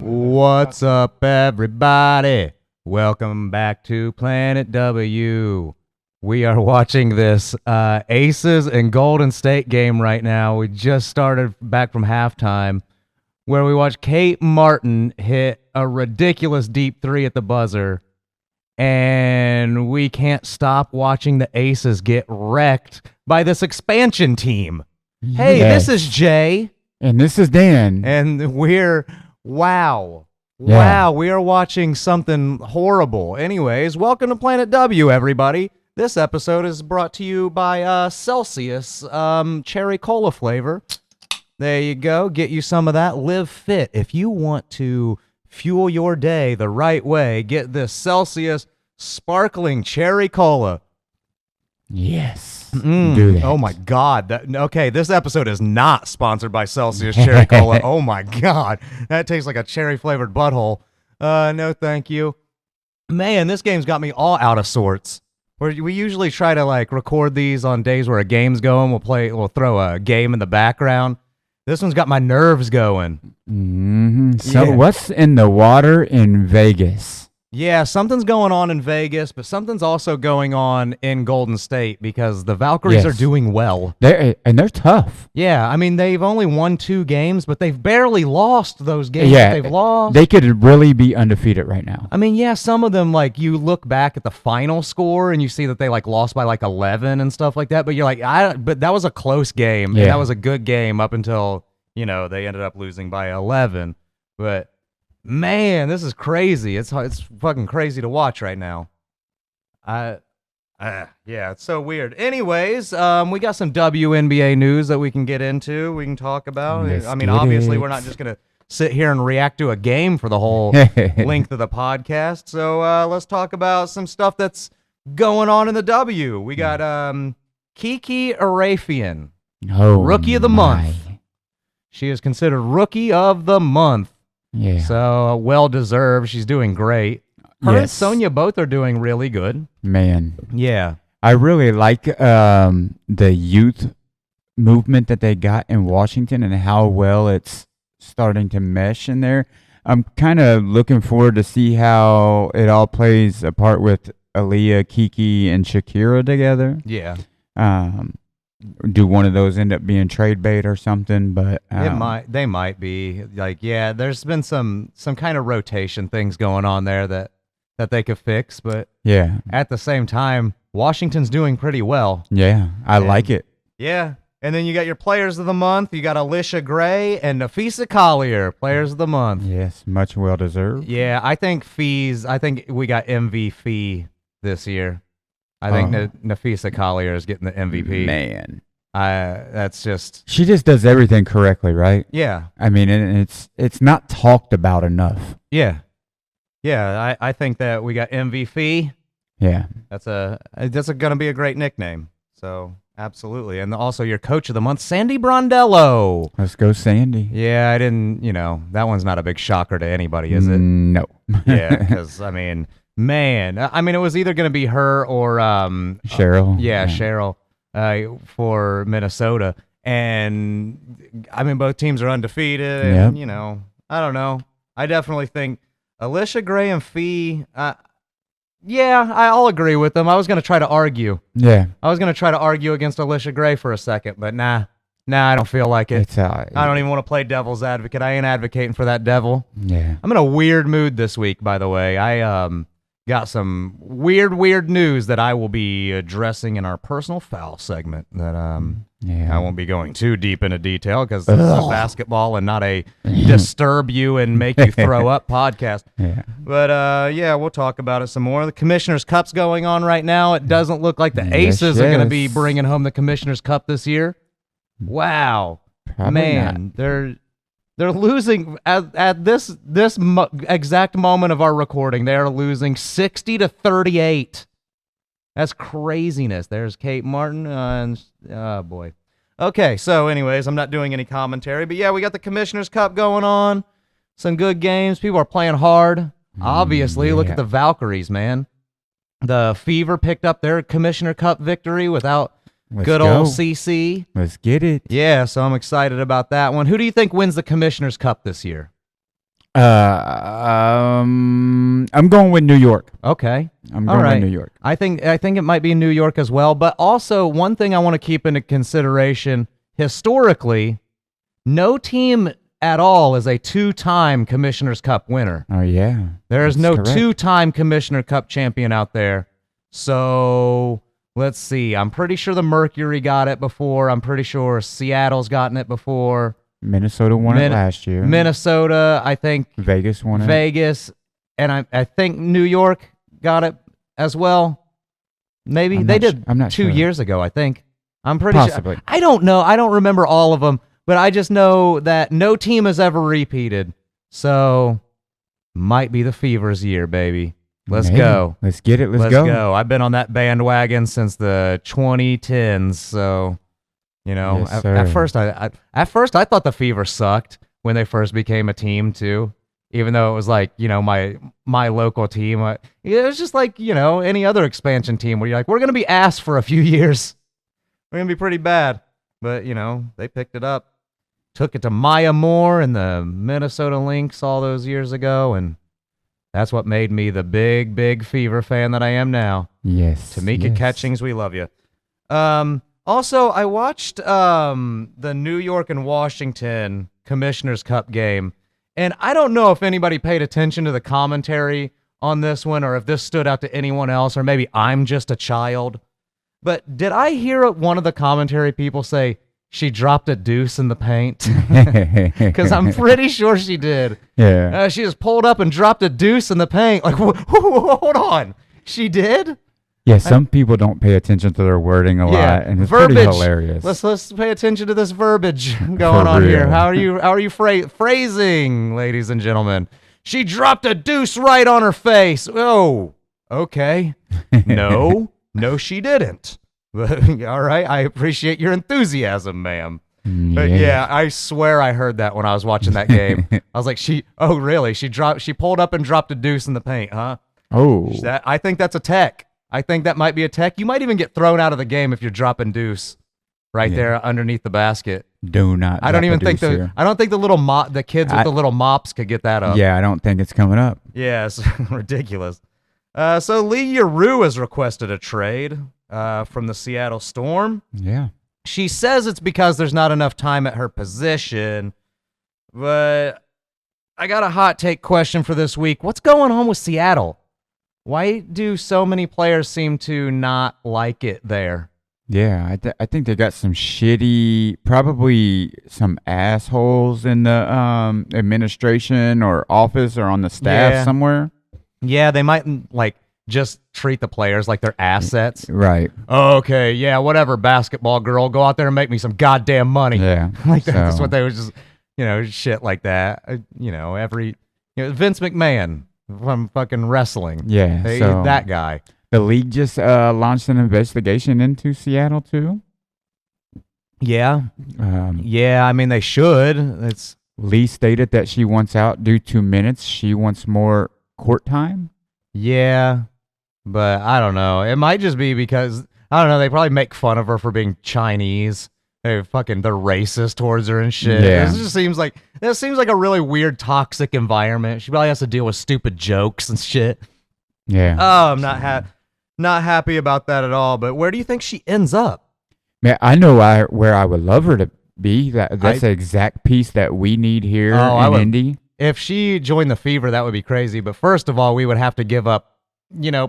What's up, everybody? Welcome back to Planet W. We are watching this Aces and Golden State game right now. We just started back from halftime, where we watched Kate Martin hit a ridiculous deep three at the buzzer, and we can't stop watching the Aces get wrecked by this expansion team. Hey, Yes. this is Jay. And this is Dan. And we're, wow, we are watching something horrible. Anyways, welcome to Planet W, everybody. This episode is brought to you by Celsius cherry cola flavor. There you go. Get you some of that. Live fit. If you want to fuel your day the right way, get this Celsius sparkling cherry cola. Yes. Do that. Oh my God. Okay, this episode is not sponsored by Celsius cherry cola. Oh my God. That tastes like a cherry flavored butthole. No, thank you. Man, this game's got me all out of sorts. We usually try to like record these on days where a game's going. We'll throw a game in the background. This one's got my nerves going. Mm-hmm. So what's in the water in Vegas? Yeah, something's going on in Vegas, but something's also going on in Golden State because the Valkyries are doing well. They're tough. Yeah, I mean, they've only won 2 games, but they've barely lost those games that they've lost. They could really be undefeated right now. I mean, yeah, some of them, like, you look back at the final score and you see that they, like, lost by, like, 11 and stuff like that, but you're like, but that was a close game, and that was a good game up until, you know, they ended up losing by 11, but... Man, this is crazy. It's fucking crazy to watch right now. Yeah, it's so weird. Anyways, we got some WNBA news that we can get into. We can talk about. I mean, obviously, we're not just gonna sit here and react to a game for the whole length of the podcast. So let's talk about some stuff that's going on in the W. We got Kiki Arafian, Rookie of the Month. She is considered Rookie of the Month. Yeah. So, well-deserved. She's doing great. Her and Sonya both are doing really good. Man. Yeah. I really like the youth movement that they got in Washington and how well it's starting to mesh in there. I'm kind of looking forward to see how it all plays apart with Aaliyah, Kiki, and Shakira together. Yeah. Do one of those end up being trade bait or something? But they might be like, yeah. There's been some kind of rotation things going on there that they could fix, but at the same time, Washington's doing pretty well. Yeah, I like it. Yeah, and then you got your Players of the Month. You got Alicia Gray and Nafisa Collier, Players of the Month. Yes, much well deserved. Yeah, I think we got MVP this year. I think Nafisa Collier is getting the MVP. Man. That's just... She just does everything correctly, right? Yeah. I mean, it's not talked about enough. Yeah. Yeah, I think that we got MVP. Yeah. That's going to be a great nickname. So, absolutely. And also your Coach of the Month, Sandy Brondello. Let's go, Sandy. Yeah, that one's not a big shocker to anybody, is it? No. Yeah, because, I mean... Man, I mean, it was either going to be her or Cheryl. Cheryl for Minnesota. And, I mean, both teams are undefeated. And, I don't know. I definitely think Alicia Gray and Fee, I'll agree with them. I was going to try to argue. Yeah. I was going to try to argue against Alicia Gray for a second, but nah, I don't feel like it. I don't even want to play devil's advocate. I ain't advocating for that devil. Yeah. I'm in a weird mood this week, by the way. I got some weird news that I will be addressing in our personal foul segment that I won't be going too deep into detail because this is a basketball and not a disturb you and make you throw up podcast. Yeah. But we'll talk about it some more. The Commissioner's Cup's going on right now. It doesn't look like the Aces are going to be bringing home the Commissioner's Cup this year. Wow. Probably Man, not. They're losing at this exact moment of our recording. They are losing 60-38. That's craziness. There's Kate Martin. Oh boy. Okay, so anyways, I'm not doing any commentary, but yeah, we got the Commissioner's Cup going on. Some good games. People are playing hard. Obviously, look at the Valkyries, man. The Fever picked up their Commissioner Cup victory without Good go. old CC. Let's get it. Yeah, so I'm excited about that one. Who do you think wins the Commissioner's Cup this year? I'm going with New York. Okay. I'm going with New York. I think it might be New York as well. But also, one thing I want to keep into consideration, historically, no team at all is a 2-time Commissioner's Cup winner. Oh, yeah. There is no correct. 2-time Commissioner Cup champion out there. So let's see. I'm pretty sure the Mercury got it before. I'm pretty sure Seattle's gotten it before. Minnesota won it last year. Minnesota, I think. Vegas won it. Vegas. And I think New York got it as well. Maybe. They did I'm not 2 sure. years ago, I think. I'm pretty Possibly. sure. I don't know. I don't remember all of them. But I just know that no team has ever repeated. So, might be the Fever's year, baby. Let's go. Let's get it. Let's go. I've been on that bandwagon since the 2010s. So, Yes, at first I thought the Fever sucked when they first became a team too. Even though it was like, my local team. It was just like, any other expansion team where you're like, we're going to be ass for a few years. We're going to be pretty bad. But, they picked it up. Took it to Maya Moore and the Minnesota Lynx all those years ago, and that's what made me the big, big Fever fan that I am now. Yes. Tamika Catchings, we love you. Also, I watched the New York and Washington Commissioner's Cup game, and I don't know if anybody paid attention to the commentary on this one or if this stood out to anyone else, or maybe I'm just a child. But did I hear one of the commentary people say, she dropped a deuce in the paint? Because I'm pretty sure she did. Yeah. She just pulled up and dropped a deuce in the paint. Like, hold on. She did? Yeah, some people don't pay attention to their wording a lot, and it's pretty hilarious. Let's pay attention to this verbiage going on here. How are you phrasing, ladies and gentlemen? She dropped a deuce right on her face. Oh, okay. No, she didn't. All right, I appreciate your enthusiasm, ma'am. But yeah, I swear I heard that when I was watching that game. I was like, really? She pulled up and dropped a deuce in the paint, huh? Oh. I think that's a tech. I think that might be a tech. You might even get thrown out of the game if you're dropping deuce right there underneath the basket. Do not. I don't think the little the kids with the little mops could get that up. Yeah, I don't think it's coming up. Yeah, it's ridiculous. So Lee Yaroo has requested a trade from the Seattle Storm. Yeah. She says it's because there's not enough time at her position, but I got a hot take question for this week. What's going on with Seattle? Why do so many players seem to not like it there? Yeah, I think they got some probably some assholes in the administration or office or on the staff somewhere. Yeah, they might just treat the players like they're assets. Right. Oh, okay, yeah, whatever, basketball girl. Go out there and make me some goddamn money. Yeah. That's what they was just, shit like that. Vince McMahon from fucking wrestling. Yeah. That guy. The league just launched an investigation into Seattle, too. Yeah. I mean, they should. Lee stated that she wants out due to minutes. She wants more court time. Yeah. But I don't know. It might just be because, I don't know, they probably make fun of her for being Chinese. They're racist towards her and shit. Yeah. It just seems like a really weird, toxic environment. She probably has to deal with stupid jokes and shit. Yeah. Oh, I'm not happy about that at all. But where do you think she ends up? Man, I know where I would love her to be. That's the exact piece that we need here in Indy. If she joined the Fever, that would be crazy. But first of all, we would have to give up,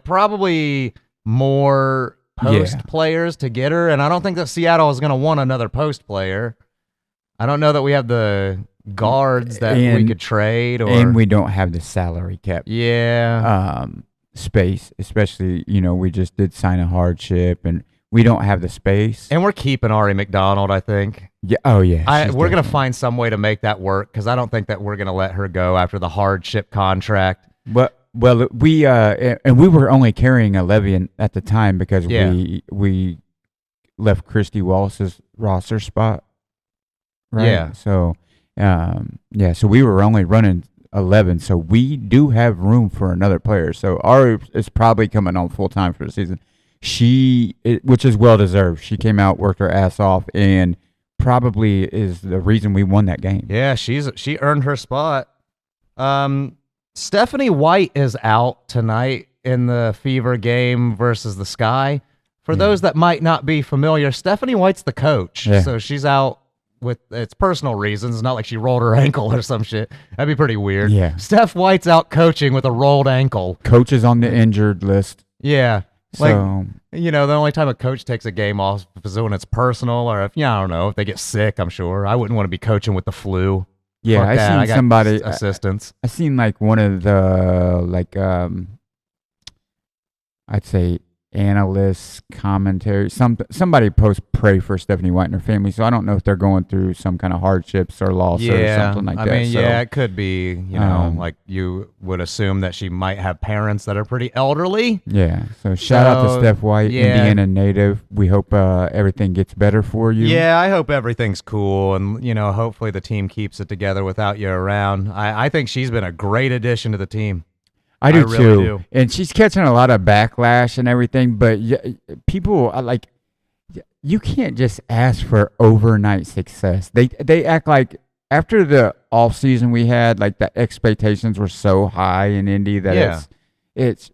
probably more post players to get her. And I don't think that Seattle is going to want another post player. I don't know that we have the guards that we could trade. And we don't have the salary cap. Yeah. Space, especially, we just did sign a hardship and we don't have the space. And we're keeping Ari McDonald, I think. Yeah. Oh, yeah. We're going to find some way to make that work because I don't think that we're going to let her go after the hardship contract. Well, we were only carrying a Levian at the time because we left Christy Wallace's roster spot. Right? Yeah. So, so we were only running 11, so we do have room for another player. So Ari is probably coming on full time for the season. which is well deserved. She came out, worked her ass off, and probably is the reason we won that game. Yeah, she earned her spot. Stephanie White is out tonight in the Fever game versus the Sky. For those that might not be familiar, Stephanie White's the coach, so she's out with it's personal reasons. It's not like she rolled her ankle or some shit. That'd be pretty weird. Yeah. Steph White's out coaching with a rolled ankle. Coach is on the injured list. Yeah. So, the only time a coach takes a game off is when it's personal, or if, I don't know, if they get sick, I'm sure. I wouldn't want to be coaching with the flu. Yeah, I seen somebody assistants. I seen like one of the I'd say analysts, commentary, somebody pray for Stephanie White and her family. So I don't know if they're going through some kind of hardships or loss or something like that. I mean, so, it could be, like you would assume that she might have parents that are pretty elderly. Yeah. So shout out to Steph White, Indiana native. We hope everything gets better for you. Yeah, I hope everything's cool, and hopefully the team keeps it together without you around. I think she's been a great addition to the team. I do really too. And she's catching a lot of backlash and everything, but people are like, you can't just ask for overnight success. They act like after the off season we had, like the expectations were so high in Indy that it's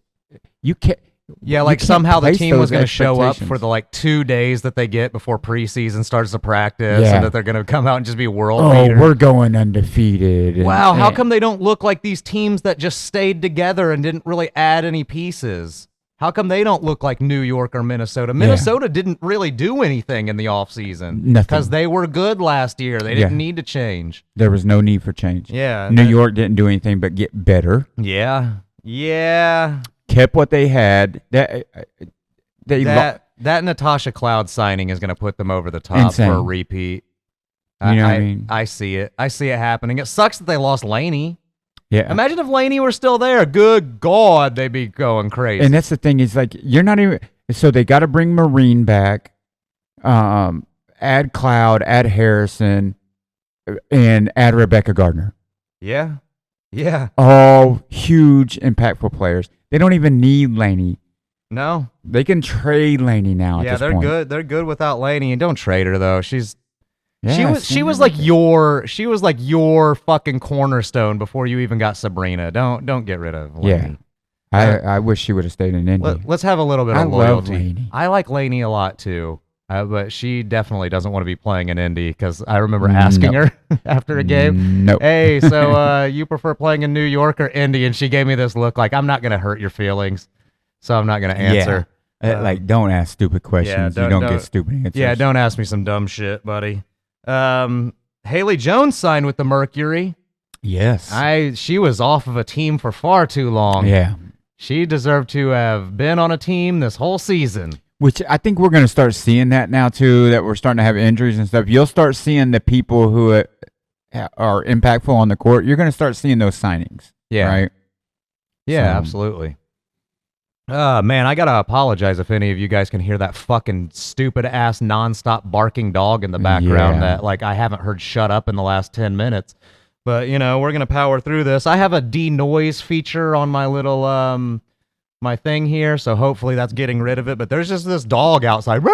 you can't. Yeah, like somehow the team was going to show up for the 2 days that they get before preseason starts to practice, and that they're going to come out and just be world beaters. We're going undefeated. Wow, how come they don't look like these teams that just stayed together and didn't really add any pieces? How come they don't look like New York or Minnesota? Minnesota didn't really do anything in the offseason. Nothing. Because they were good last year. They didn't need to change. There was no need for change. Yeah. New York didn't do anything but get better. Yeah. Yeah. Kept what they had. That Natasha Cloud signing is going to put them over the top for a repeat. You know what I mean? I see it. I see it happening. It sucks that they lost Laney. Yeah. Imagine if Laney were still there. Good God, they'd be going crazy. And that's the thing is you're not even. So they got to bring Marine back, add Cloud, add Harrison, and add Rebecca Gardner. Yeah. Yeah. All huge, impactful players. They don't even need Laney. No. They can trade Laney now. Yeah, at this they're point. good. They're good without Laney, and don't trade her though. She was like your fucking cornerstone before you even got Sabrina. Don't get rid of Laney. Yeah. I wish she would have stayed in Indy. Let's have a little bit of loyalty. Love Laney. I like Laney a lot too. But she definitely doesn't want to be playing in Indy because I remember asking her after a game, hey, so you prefer playing in New York or Indy? And she gave me this look like, I'm not going to hurt your feelings, so I'm not going to answer. Don't ask stupid questions. You don't get stupid answers. Yeah, don't ask me some dumb shit, buddy. Haley Jones signed with the Mercury. Yes. She was off of a team for far too long. Yeah. She deserved to have been on a team this whole season. Which I think we're going to start seeing that now, too, that we're starting to have injuries and stuff. You'll start seeing the people who are impactful on the court. You're going to start seeing those signings. Yeah. Right? Yeah, absolutely. Man, I got to apologize if any of you guys can hear that fucking stupid-ass nonstop barking dog in the background that, I haven't heard shut up in the last 10 minutes. But, we're going to power through this. I have a denoise feature on my little... my thing here, so hopefully that's getting rid of it, but there's just this dog outside for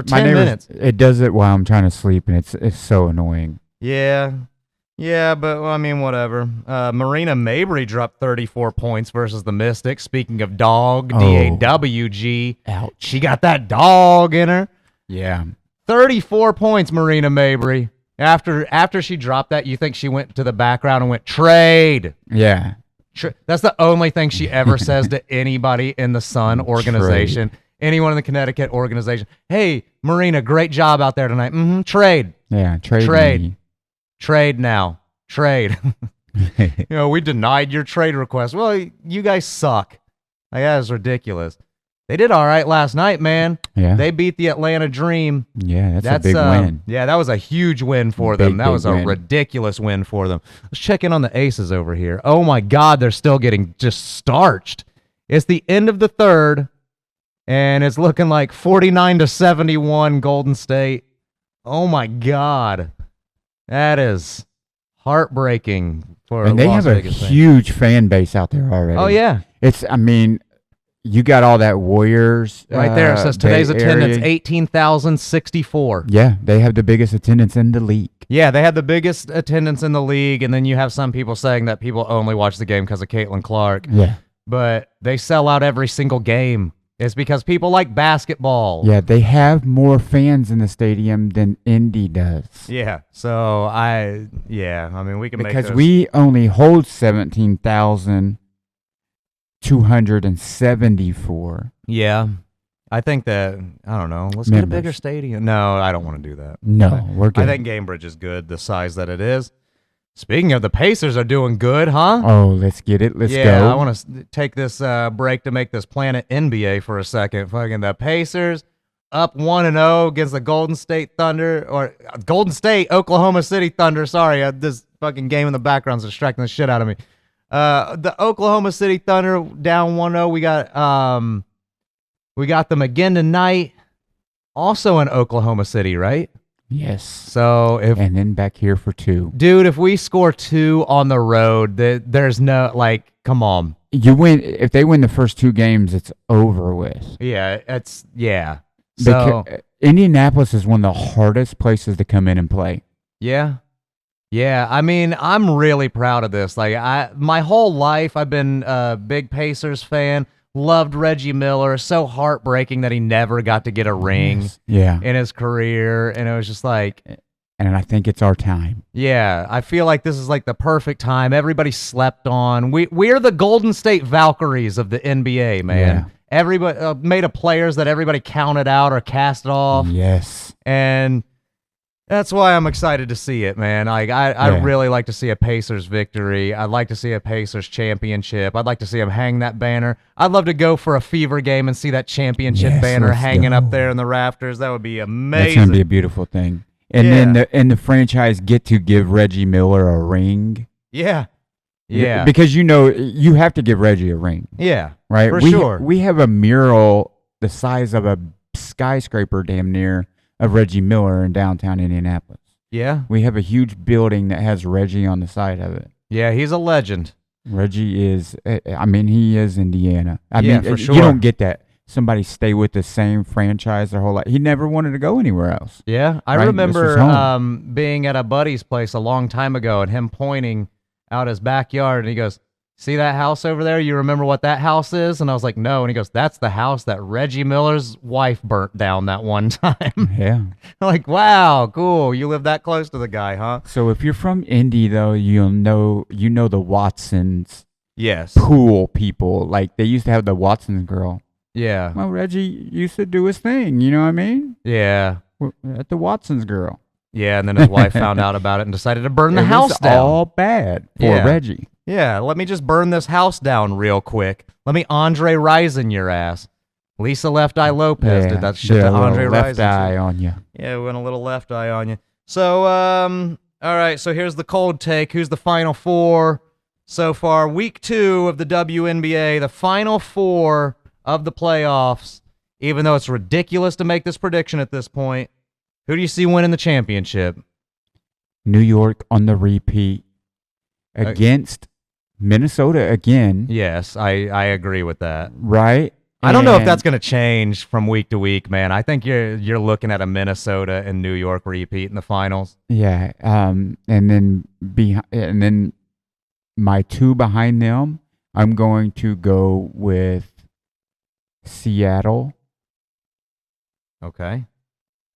10 minutes. It does it while I'm trying to sleep, and it's so annoying. Yeah, but I mean, whatever. Marina Mabry dropped 34 points versus the Mystics. Speaking of dog, DAWG. Ouch. She got that dog in her. Yeah. 34 points, Marina Mabry. After she dropped that, you think she went to the background and went, trade. Yeah. That's the only thing she ever says to anybody in the Sun organization, anyone in the Connecticut organization. Hey, Marina, great job out there tonight. Trade. Yeah, trade. Trade now. Trade. We denied your trade request. Well, you guys suck. That is ridiculous. They did all right last night, man. Yeah. They beat the Atlanta Dream. Yeah, that's a big win. Yeah, that was a huge win for them. That was a ridiculous win for them. Let's check in on the Aces over here. Oh, my God, they're still getting just starched. It's the end of the third, and it's looking like 49-71 Golden State. Oh, my God. That is heartbreaking for And they Las have Vegas a huge fan base out there already. Oh, yeah. you got all that Warriors right there. It says Bay today's attendance, area. 18,064. Yeah, they have the biggest attendance in the league. Yeah, they had the biggest attendance in the league, and then you have some people saying that people only watch the game because of Caitlin Clark. Yeah. But they sell out every single game. It's because people like basketball. Yeah, they have more fans in the stadium than Indy does. Yeah. So I mean, we can make Because those. we only hold 17,274. Yeah. I think that, I don't know, let's get a bigger stadium. No, I don't want to do that. No, we're good. I think Gamebridge is good, the size that it is. Speaking of, the Pacers are doing good, huh? Oh, let's get it. Let's go. Yeah, I want to take this break to make this Planet NBA for a second. Fucking the Pacers up 1-0 against the Golden State Thunder, or Golden State, Oklahoma City Thunder. Sorry, this fucking game in the background is distracting the shit out of me. The Oklahoma City Thunder down 1-0. We got them again tonight, also in Oklahoma City, right? Yes. So and then back here for 2. Dude, if we score 2 on the road, there's no, like, come on. You win. If they win the first 2 games, it's over with. Yeah, So Indianapolis is one of the hardest places to come in and play. yeah. I mean, I'm really proud of this. Like, my whole life, I've been a big Pacers fan. Loved Reggie Miller. So heartbreaking that he never got to get a ring in his career. And it was just like... And I think it's our time. Yeah, I feel like this is like the perfect time. Everybody slept on. We're the Golden State Valkyries of the NBA, man. Yeah. Everybody made of players that everybody counted out or cast off. Yes. And that's why I'm excited to see it, man. Like I really like to see a Pacers victory. I'd like to see a Pacers championship. I'd like to see them hang that banner. I'd love to go for a Fever game and see that championship banner hanging up there in the rafters. That would be amazing. That's gonna be a beautiful thing. And then the franchise get to give Reggie Miller a ring. Yeah. Because you have to give Reggie a ring. Yeah. Right? For sure. We have a mural the size of a skyscraper damn near of Reggie Miller in downtown Indianapolis. Yeah. We have a huge building that has Reggie on the side of it. Yeah, he's a legend. Reggie is, he is Indiana. I mean, for sure. You don't get that. Somebody stay with the same franchise their whole life. He never wanted to go anywhere else. Yeah, I remember being at a buddy's place a long time ago and him pointing out his backyard, and he goes, "See that house over there? You remember what that house is?" And I was like, "No." And he goes, "That's the house that Reggie Miller's wife burnt down that one time." Yeah. I'm like, wow, cool. You live that close to the guy, huh? So if you're from Indy, though, you know the Watsons. Yes. Pool people. Like, they used to have the Watsons girl. Yeah. Well, Reggie used to do his thing, you know what I mean? Yeah. At the Watsons girl. Yeah, and then his wife found out about it and decided to burn the house down. All bad for Reggie. Yeah, let me just burn this house down real quick. Let me Andre Rison your ass. Lisa Left Eye Lopez did that shit to Andre Rison. Left eye on you. Yeah, we went a little left eye on you. So, all right, so here's the cold take. Who's the Final Four so far? Week 2 of the WNBA, the Final Four of the playoffs, even though it's ridiculous to make this prediction at this point. Who do you see winning the championship? New York on the repeat against Minnesota again. Yes, I agree with that. Right? I don't know if that's going to change from week to week, man. I think you're looking at a Minnesota and New York repeat in the finals. Yeah, and then my 2 behind them, I'm going to go with Seattle. Okay.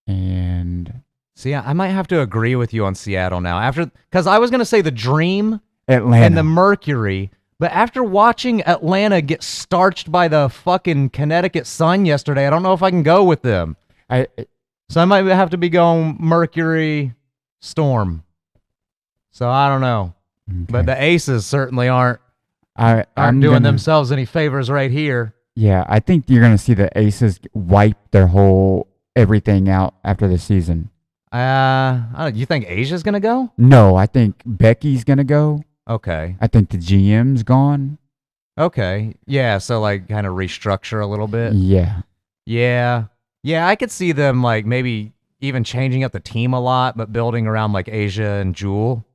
And see, I might have to agree with you on Seattle now, because I was going to say the Dream, Atlanta, and the Mercury, but after watching Atlanta get starched by the fucking Connecticut Sun yesterday, I don't know if I can go with them. So I might have to be going Mercury, Storm. So I don't know. Okay. But the Aces certainly aren't doing themselves any favors right here. Yeah, I think you're going to see the Aces wipe their whole everything out after the season. You think Asia's going to go? No, I think Becky's going to go. Okay. I think the GM's gone. Okay. Yeah, so like kind of restructure a little bit. Yeah. Yeah. Yeah, I could see them like maybe even changing up the team a lot, but building around like Asia and Jewel.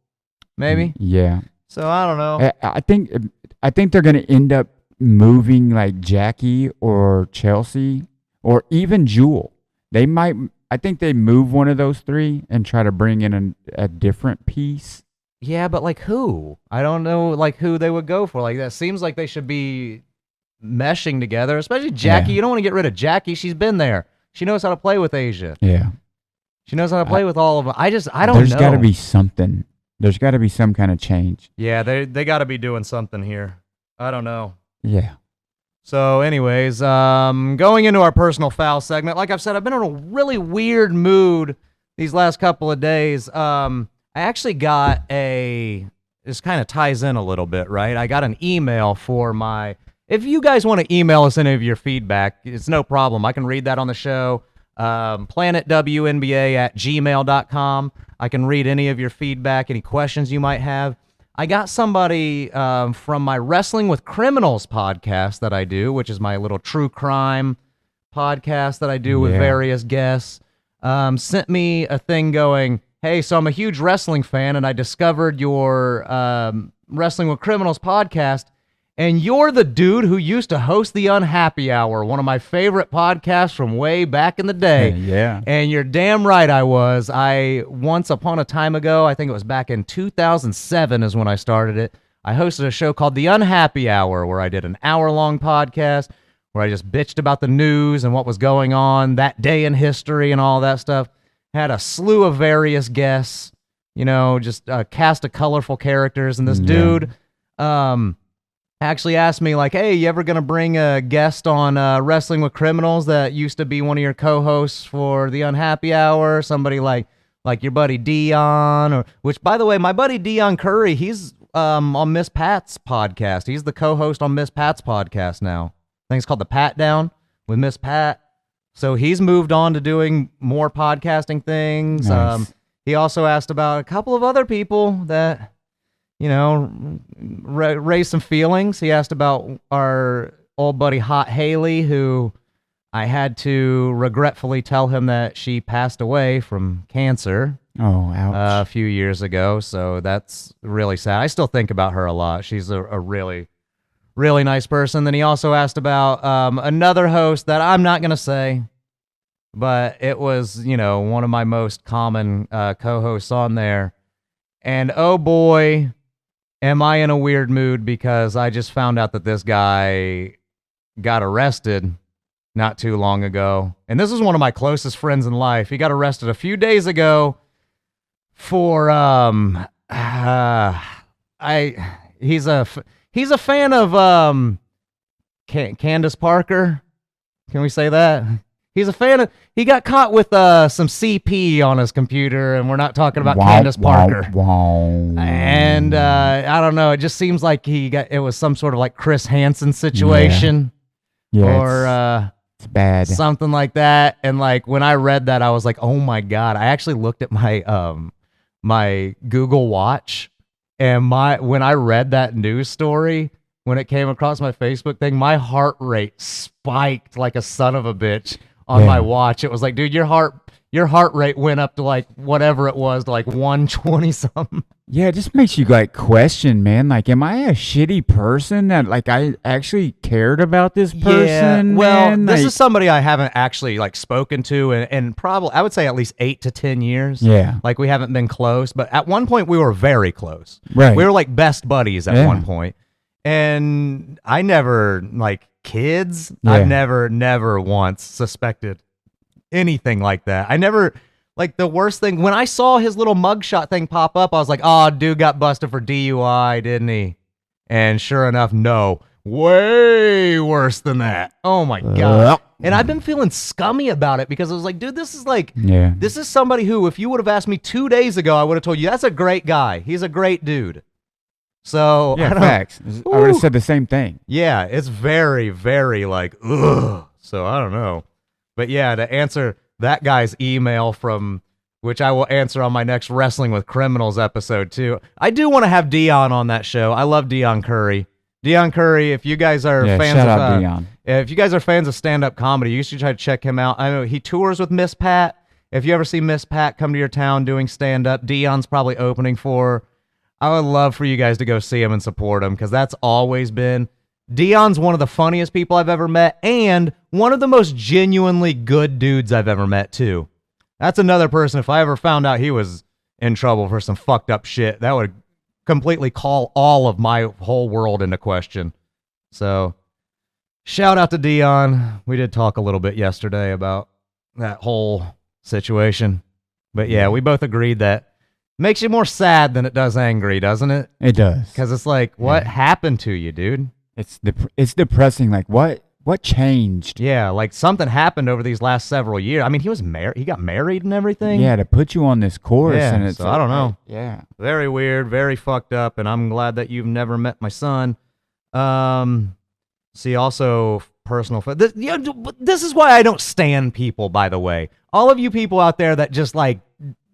Maybe. Yeah. So I don't know. I think they're going to end up moving like Jackie or Chelsea or even Jewel. I think they move one of those three and try to bring in a different piece. Yeah, but like who? I don't know like who they would go for. Like that seems like they should be meshing together, especially Jackie. Yeah. You don't want to get rid of Jackie. She's been there. She knows how to play with Asia. Yeah. She knows how to play with all of them. I don't know. There's got to be something. There's got to be some kind of change. Yeah, they got to be doing something here. I don't know. Yeah. So anyways, going into our personal foul segment, like I've said, I've been in a really weird mood these last couple of days. I actually got this kind of ties in a little bit, right? I got an email for if you guys want to email us any of your feedback, it's no problem. I can read that on the show. planetwnba@gmail.com. I can read any of your feedback, any questions you might have. I got somebody from my Wrestling with Criminals podcast that I do, which is my little true crime podcast that I do with various guests, sent me a thing going, hey, so I'm a huge wrestling fan, and I discovered your Wrestling with Criminals podcast, and you're the dude who used to host the Unhappy Hour, one of my favorite podcasts from way back in the day. Yeah. And you're damn right I was. Once upon a time ago, I think it was back in 2007 is when I started it, I hosted a show called The Unhappy Hour, where I did an hour-long podcast where I just bitched about the news and what was going on that day in history and all that stuff. Had a slew of various guests, just a cast of colorful characters. And this dude actually asked me, like, hey, you ever going to bring a guest on Wrestling with Criminals that used to be one of your co-hosts for The Unhappy Hour? Somebody like your buddy Dion, which, by the way, my buddy Dion Curry, he's on Miss Pat's podcast. He's the co-host on Miss Pat's podcast now. I think it's called The Pat Down with Miss Pat. So he's moved on to doing more podcasting things. Nice. He also asked about a couple of other people that, raised some feelings. He asked about our old buddy Hot Haley, who I had to regretfully tell him that she passed away from cancer. Oh, ouch. A few years ago. So that's really sad. I still think about her a lot. She's a really, really nice person. Then he also asked about another host that I'm not going to say, but it was, one of my most common co-hosts on there. And oh boy, am I in a weird mood, because I just found out that this guy got arrested not too long ago. And this is one of my closest friends in life. He got arrested a few days ago for he's a fan of Candace Parker. Can we say that? He's a fan of. He got caught with some CP on his computer, and we're not talking about Candace Parker. And I don't know. It just seems like it was some sort of like Chris Hansen situation, or it's bad, something like that. And like when I read that, I was like, oh my god! I actually looked at my my Google Watch, and when I read that news story, when it came across my Facebook thing, my heart rate spiked like a son of a bitch on my watch. It was like, dude, your heart rate went up to like whatever it was, to like 120 something. Yeah, it just makes you like question, man. Like, am I a shitty person that like I actually cared about this person? Yeah, well, man? this is somebody I haven't actually like spoken to and probably I would say at least 8 to 10 years. Yeah, like we haven't been close, but at one point we were very close. Right, we were like best buddies at one point. And I never, like kids, I've never once suspected anything like that. I never, like the worst thing, when I saw his little mugshot thing pop up, I was like, oh, dude got busted for DUI, didn't he? And sure enough, no, way worse than that. Oh my God. And I've been feeling scummy about it, because I was like, dude, this is like, this is somebody who, if you would have asked me 2 days ago, I would have told you, that's a great guy. He's a great dude. So facts. I would have said the same thing. Yeah, it's very, very like, ugh. So I don't know. But yeah, to answer that guy's email which I will answer on my next Wrestling with Criminals episode too. I do want to have Dion on that show. I love Dion Curry. Dion Curry, if you guys are fans of Dion. If you guys are fans of stand-up comedy, you should try to check him out. I know he tours with Miss Pat. If you ever see Miss Pat come to your town doing stand-up, Dion's probably opening for. I would love for you guys to go see him and support him, because that's always been Dion's one of the funniest people I've ever met, and one of the most genuinely good dudes I've ever met, too. That's another person, if I ever found out he was in trouble for some fucked up shit, that would completely call all of my whole world into question. So, shout out to Dion. We did talk a little bit yesterday about that whole situation. But yeah, we both agreed that makes you more sad than it does angry, doesn't it? It does. Because it's like, what happened to you, dude? It's depressing. Like, what changed? Yeah, like something happened over these last several years. I mean, he was married. He got married and everything. Yeah, to put you on this course. Yeah, and it's so I don't know. Yeah. Very weird, very fucked up, and I'm glad that you've never met my son. See, also personal. This is why I don't stand people, by the way. All of you people out there that just like,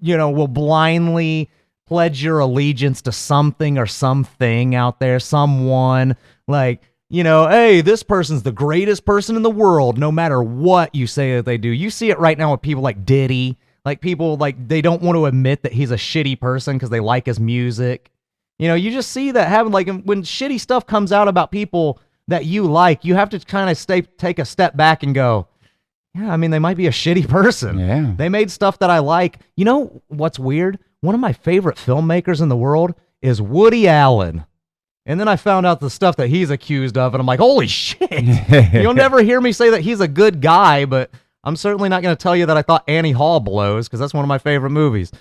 will blindly pledge your allegiance to something or something out there, someone like, hey, this person's the greatest person in the world, no matter what you say that they do. You see it right now with people like Diddy. Like people like they don't want to admit that he's a shitty person because they like his music. You just see that happen. Like when shitty stuff comes out about people that you like, you have to kind of take a step back and go, yeah, I mean, they might be a shitty person. Yeah. They made stuff that I like. You know what's weird? One of my favorite filmmakers in the world is Woody Allen. And then I found out the stuff that he's accused of, and I'm like, holy shit. You'll never hear me say that he's a good guy, but I'm certainly not going to tell you that I thought Annie Hall blows, because that's one of my favorite movies.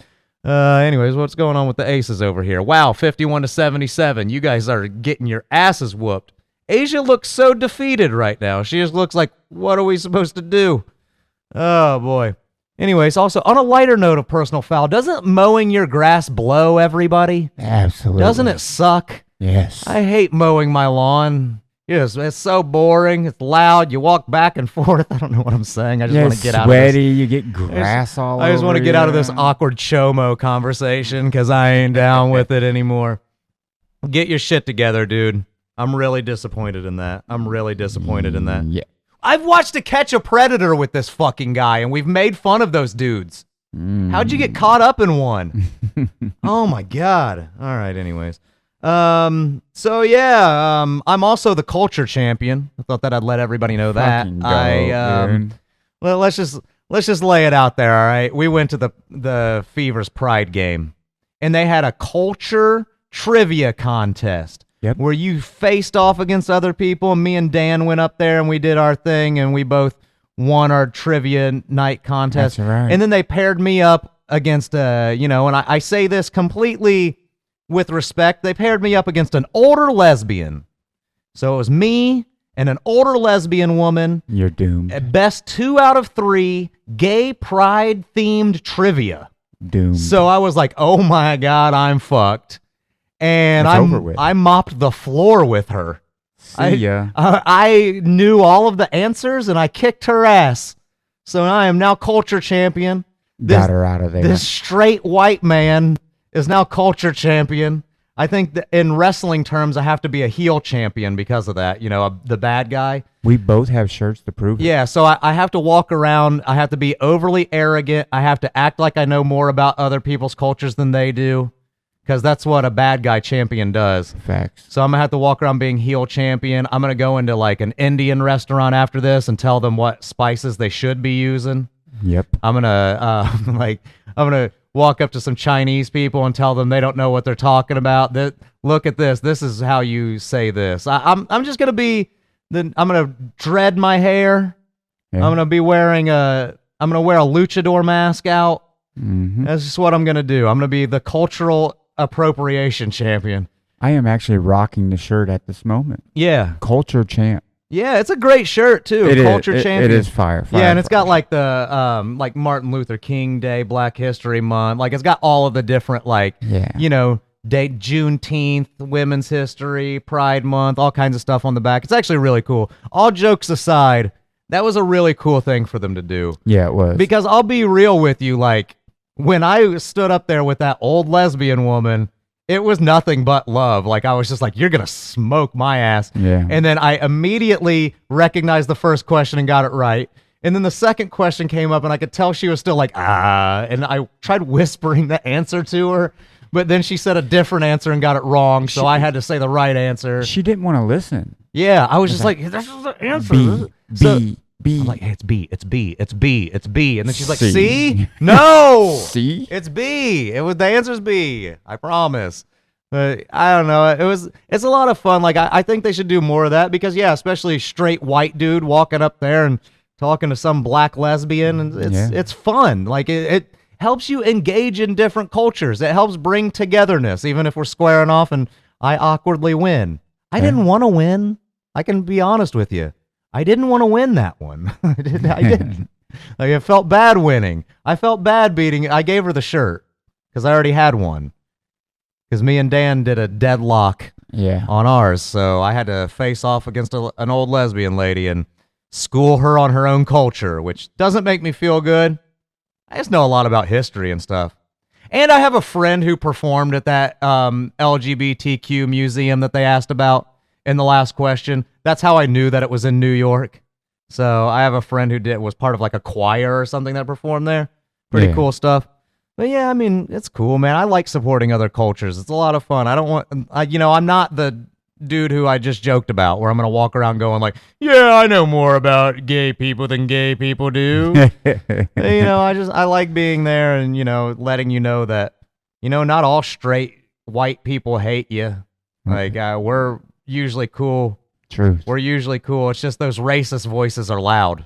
Anyways, what's going on with the Aces over here? Wow, 51-77. You guys are getting your asses whooped. Asia looks so defeated right now. She just looks like, what are we supposed to do? Oh, boy. Anyways, also, on a lighter note of personal foul, doesn't mowing your grass blow everybody? Absolutely. Doesn't it suck? Yes. I hate mowing my lawn. Yes, it's so boring. It's loud. You walk back and forth. I don't know what I'm saying. I just want to get out of this. Sweaty. You get grass all over. I just want to get out of this awkward chomo conversation because I ain't down with it anymore. Get your shit together, dude. I'm really disappointed in that. Yeah. I've watched To Catch a Predator with this fucking guy, and we've made fun of those dudes. How'd you get caught up in one? Oh, my God. All right, anyways. So yeah, I'm also the culture champion. I thought that I'd let everybody know that. Well, let's just lay it out there, all right? We went to the Fever's Pride game, and they had a culture trivia contest. Yep. Where you faced off against other people, and me and Dan went up there and we did our thing, and we both won our trivia night contest. That's right. And then they paired me up against and I say this completely with respect, they paired me up against an older lesbian. So it was me and an older lesbian woman. You're doomed. At best 2 out of 3 gay pride themed trivia. Doomed. So I was like, oh my God, I'm fucked. And I mopped the floor with her. See ya. I knew all of the answers and I kicked her ass. So I am now culture champion. Got her out of there. This straight white man is now culture champion. I think that in wrestling terms, I have to be a heel champion because of that. The bad guy. We both have shirts to prove it. Yeah, so I have to walk around. I have to be overly arrogant. I have to act like I know more about other people's cultures than they do. Because that's what a bad guy champion does. Facts. So I'm going to have to walk around being heel champion. I'm going to go into like an Indian restaurant after this and tell them what spices they should be using. Yep. I'm going to walk up to some Chinese people and tell them they don't know what they're talking about. Look at this. This is how you say this. I'm just going to be, I'm going to dread my hair. Yeah. I'm going to wear a luchador mask out. Mm-hmm. That's just what I'm going to do. I'm going to be the cultural appropriation champion. I am actually rocking the shirt at this moment. Yeah. Culture champ. Yeah, it's a great shirt too. Culture champion. It is fire. Yeah, and it's got like the like Martin Luther King Day, Black History Month. Like it's got all of the different date, Juneteenth, Women's History, Pride Month, all kinds of stuff on the back. It's actually really cool. All jokes aside, that was a really cool thing for them to do. Yeah, it was. Because I'll be real with you, like when I stood up there with that old lesbian woman, it was nothing but love. Like I was just like, you're going to smoke my ass. Yeah. And then I immediately recognized the first question and got it right. And then the second question came up and I could tell she was still like, and I tried whispering the answer to her, but then she said a different answer and got it wrong, so I had to say the right answer. She didn't want to listen. Yeah, I was just like, this is the answer. B. I'm like, hey, it's B, it's B, it's B, it's B. And then she's like, C. C? No! C? It's B. The answer's B. I promise. But I don't know. It's a lot of fun. Like, I think they should do more of that because, yeah, especially a straight white dude walking up there and talking to some black lesbian. And it's fun. Like, it helps you engage in different cultures. It helps bring togetherness, even if we're squaring off and I awkwardly win. I didn't want to win. I can be honest with you. I didn't want to win that one. I didn't. Like, it felt bad winning. I felt bad beating it. I gave her the shirt because I already had one. Because me and Dan did a deadlock on ours. So I had to face off against an old lesbian lady and school her on her own culture, which doesn't make me feel good. I just know a lot about history and stuff. And I have a friend who performed at that LGBTQ museum that they asked about in the last question. That's how I knew that it was in New York. So I have a friend who was part of like a choir or something that performed there. Pretty cool stuff. But yeah, I mean, it's cool, man. I like supporting other cultures. It's a lot of fun. I don't want, I'm not the dude who I just joked about where I'm going to walk around going like, yeah, I know more about gay people than gay people do. I like being there and, letting you know that, not all straight white people hate you. Like, we're usually cool. True. We're usually cool. It's just those racist voices are loud,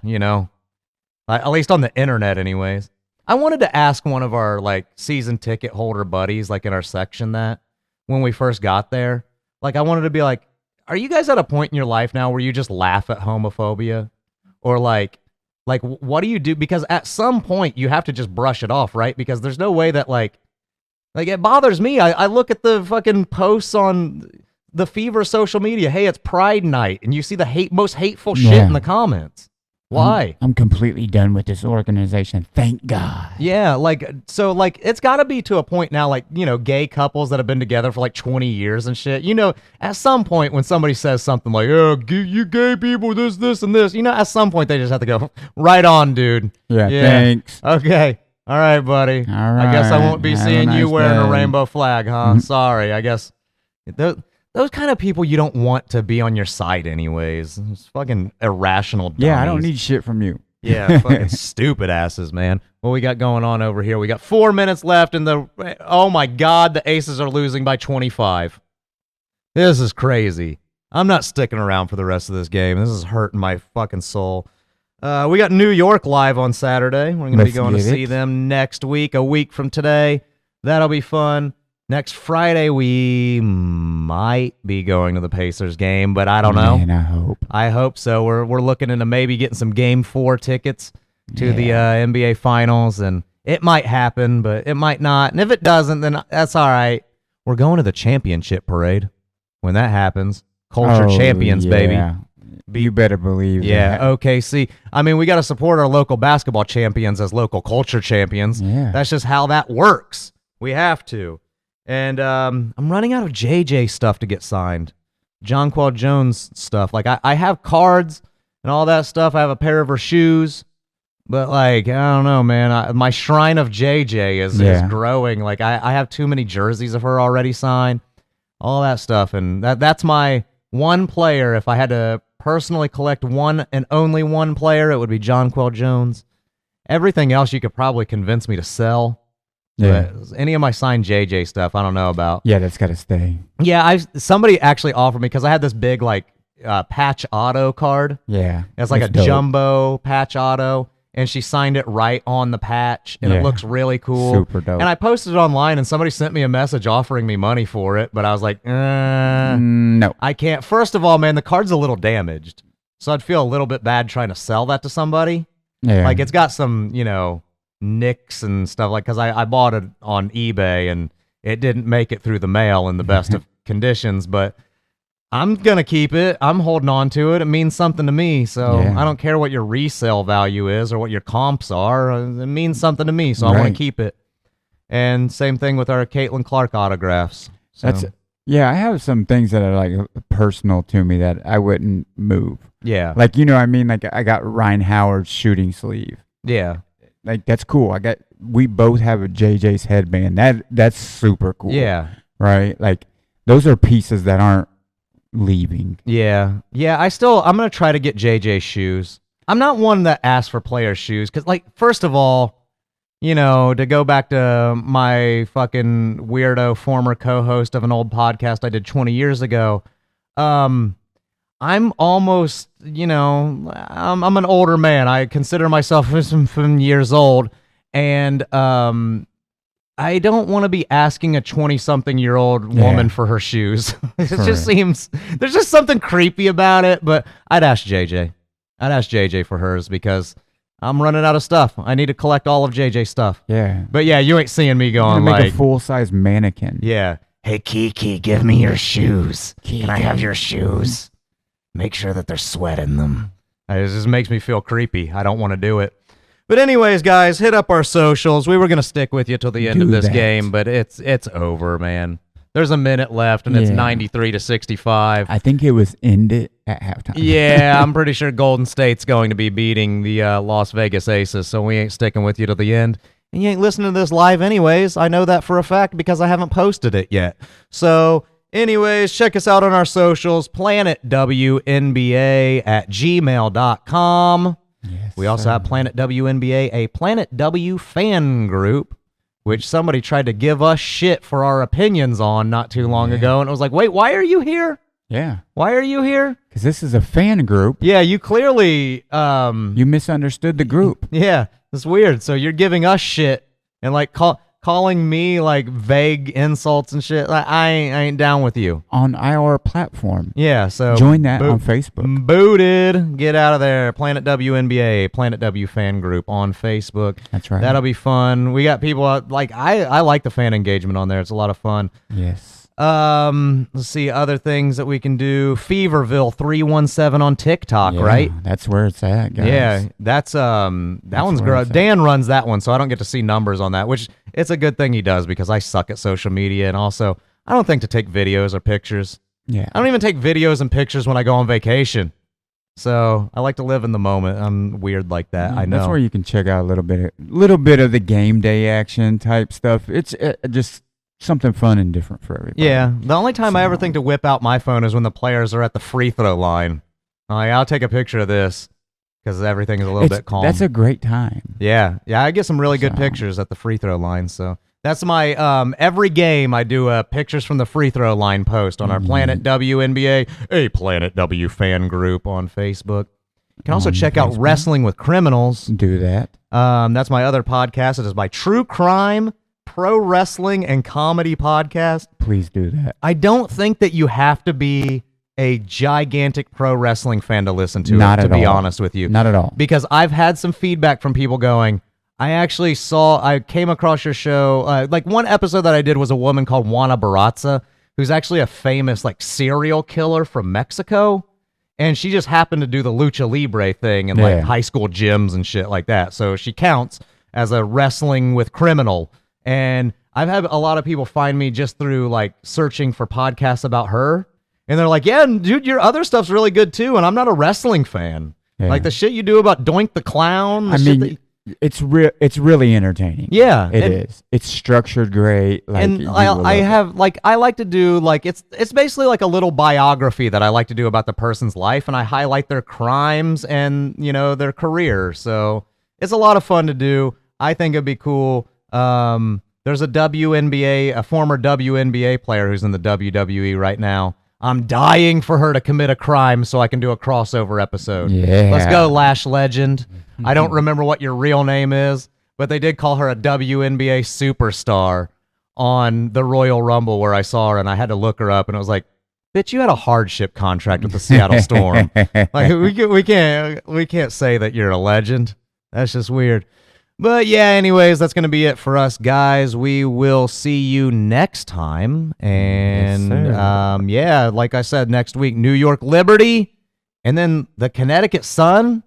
at least on the internet anyways. I wanted to ask one of our like season ticket holder buddies, like in our section, that when we first got there, like I wanted to be like, are you guys at a point in your life now where you just laugh at homophobia? Or like what do you do? Because at some point you have to just brush it off, right? Because there's no way that like it bothers me. I look at the fucking posts on the Fever social media. Hey, it's Pride Night. And you see the most hateful shit in the comments. Why? I'm completely done with this organization. Thank God. Yeah, it's got to be to a point now, like, gay couples that have been together for like 20 years and shit. At some point when somebody says something like, oh, you gay people, this, and this, at some point they just have to go, right on, dude. Yeah. Thanks. Okay. All right, buddy. All right. I guess I won't be seeing you wearing a rainbow flag, huh? Mm-hmm. Sorry, I guess. Those kind of people you don't want to be on your side anyways. It's fucking irrational dummies. Yeah, I don't need shit from you. Yeah, fucking stupid asses, man. What we got going on over here? We got 4 minutes left and oh my God, the Aces are losing by 25. This is crazy. I'm not sticking around for the rest of this game. This is hurting my fucking soul. We got New York live on Saturday. We're going to be going to see them next week, a week from today. That'll be fun. Next Friday, we might be going to the Pacers game, but I don't know. Man, I hope so. We're looking into maybe getting some Game 4 tickets to the NBA Finals, and it might happen, but it might not. And if it doesn't, then that's all right. We're going to the championship parade when that happens. Culture champions, baby. You better believe that. Yeah, OKC. I mean, we got to support our local basketball champions as local culture champions. Yeah. That's just how that works. We have to. And I'm running out of JJ stuff to get signed. Jonquel Jones stuff. Like, I have cards and all that stuff. I have a pair of her shoes. But, like, I don't know, man. My shrine of JJ is growing. Like, I have too many jerseys of her already signed. All that stuff. And that's my one player. If I had to personally collect one and only one player, it would be Jonquel Jones. Everything else you could probably convince me to sell. Yeah. But any of my signed JJ stuff, I don't know about. Yeah, that's got to stay. Yeah, somebody actually offered me, because I had this big, like, patch auto card. Yeah. It's like a jumbo patch auto, and she signed it right on the patch, and it looks really cool. Super dope. And I posted it online, and somebody sent me a message offering me money for it, but I was like, no. I can't. First of all, man, the card's a little damaged, so I'd feel a little bit bad trying to sell that to somebody. Yeah. Like, it's got some, nicks and stuff, like, because I bought it on eBay and it didn't make it through the mail in the best of conditions, but I'm gonna keep it. I'm holding on to it. It means something to me, so I don't care what your resale value is or what your comps are. It means something to me, so I want to keep it. And same thing with our Caitlin Clark autographs. So. I have some things that are like personal to me that I wouldn't move. Yeah, like, like I got Ryan Howard's shooting sleeve. Yeah. like that's cool. We both have a JJ's headband. That's super cool. Yeah. Right? Like those are pieces that aren't leaving. Yeah. Yeah, I'm going to try to get JJ shoes. I'm not one that asks for player shoes cuz like first of all, you know, to go back to my fucking weirdo former co-host of an old podcast I did 20 years ago, I'm almost, you know, I'm an older man. I consider myself some years old, and I don't want to be asking a 20-something-year-old woman for her shoes. It just seems there's just something creepy about it. But I'd ask JJ. I'd ask JJ for hers because I'm running out of stuff. I need to collect all of JJ's stuff. Yeah. But yeah, you ain't seeing me going make like a full-size mannequin. Yeah. Hey Kiki, give me your shoes. Can I have your shoes? Make sure that there's sweat in them. It just makes me feel creepy. I don't want to do it. But anyways, guys, hit up our socials. We were going to stick with you till the end of this game, but it's over, man. There's a minute left, and it's 93-65. I think it was ended at halftime. Yeah, I'm pretty sure Golden State's going to be beating the Las Vegas Aces, so we ain't sticking with you till the end. And you ain't listening to this live anyways. I know that for a fact because I haven't posted it yet. So anyways, check us out on our socials, planetwnba@gmail.com. Yes, we also have Planet WNBA, a Planet W fan group, which somebody tried to give us shit for our opinions on not too long ago. And it was like, wait, why are you here? Yeah. Why are you here? Because this is a fan group. Yeah, you clearly... you misunderstood the group. Yeah, it's weird. So you're giving us shit and like calling me like vague insults and shit. Like, I ain't down with you. On our platform. Yeah, so... Join that on Facebook. Booted. Get out of there. Planet WNBA, Planet W fan group on Facebook. That's right. That'll be fun. We got people like... I like the fan engagement on there. It's a lot of fun. Yes. Let's see other things that we can do. Feverville 317 on TikTok, right? That's where it's at, guys. Yeah, that's that one's great. Dan runs that one, so I don't get to see numbers on that, which it's a good thing he does because I suck at social media, and also I don't think to take videos or pictures. Yeah, I don't even take videos and pictures when I go on vacation. So I like to live in the moment. I'm weird like that. I know. That's where you can check out a little bit of the game day action type stuff. It's just something fun and different for everybody. Yeah, the only time I ever think to whip out my phone is when the players are at the free throw line. Like, I'll take a picture of this because everything is a little bit calm. That's a great time. Yeah, I get some really good pictures at the free throw line. So that's my every game I do a pictures from the free throw line post on our Planet WNBA, a Planet W fan group on Facebook. You can also check out Wrestling with Criminals. Do that. That's my other podcast. It is my true crime, pro wrestling, and comedy podcast. Please do that. I don't think that you have to be a gigantic pro wrestling fan to listen to Not it, to at be all. honest with you. Not at all. Because I've had some feedback from people going, I came across your show. Like one episode that I did was a woman called Juana Barraza, who's actually a famous like serial killer from Mexico. And she just happened to do the lucha libre thing in like high school gyms and shit like that. So she counts as a wrestling with criminal. And I've had a lot of people find me just through like searching for podcasts about her. And they're like, yeah, dude, your other stuff's really good too. And I'm not a wrestling fan. Yeah. Like the shit you do about Doink the Clown. It's really entertaining. Yeah, it is. It's structured great. Like, and I like to do like it's basically like a little biography that I like to do about the person's life, and I highlight their crimes and their career. So it's a lot of fun to do. I think it'd be cool. There's a former WNBA player who's in the WWE right now. I'm dying for her to commit a crime so I can do a crossover episode. Yeah. Let's go, Lash Legend. I don't remember what your real name is, but they did call her a WNBA superstar on the Royal Rumble where I saw her, and I had to look her up, and I was like, bitch, you had a hardship contract with the Seattle Storm. Like we can't say that you're a legend. That's just weird. But yeah, anyways, that's going to be it for us, guys. We will see you next time. And yes, like I said, next week, New York Liberty, and then the Connecticut Sun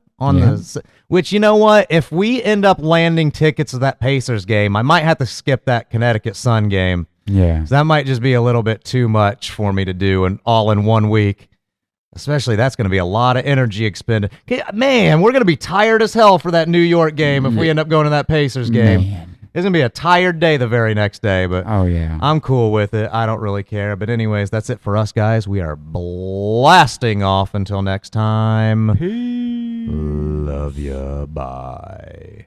which, you know what? If we end up landing tickets to that Pacers game, I might have to skip that Connecticut Sun game. Yeah. So that might just be a little bit too much for me to do and all in 1 week. Especially that's going to be a lot of energy expended. Man, we're going to be tired as hell for that New York game if we end up going to that Pacers game. Man. It's going to be a tired day the very next day, but Oh, yeah. I'm cool with it. I don't really care. But anyways, that's it for us, guys. We are blasting off until next time. Peace. Love ya. Bye.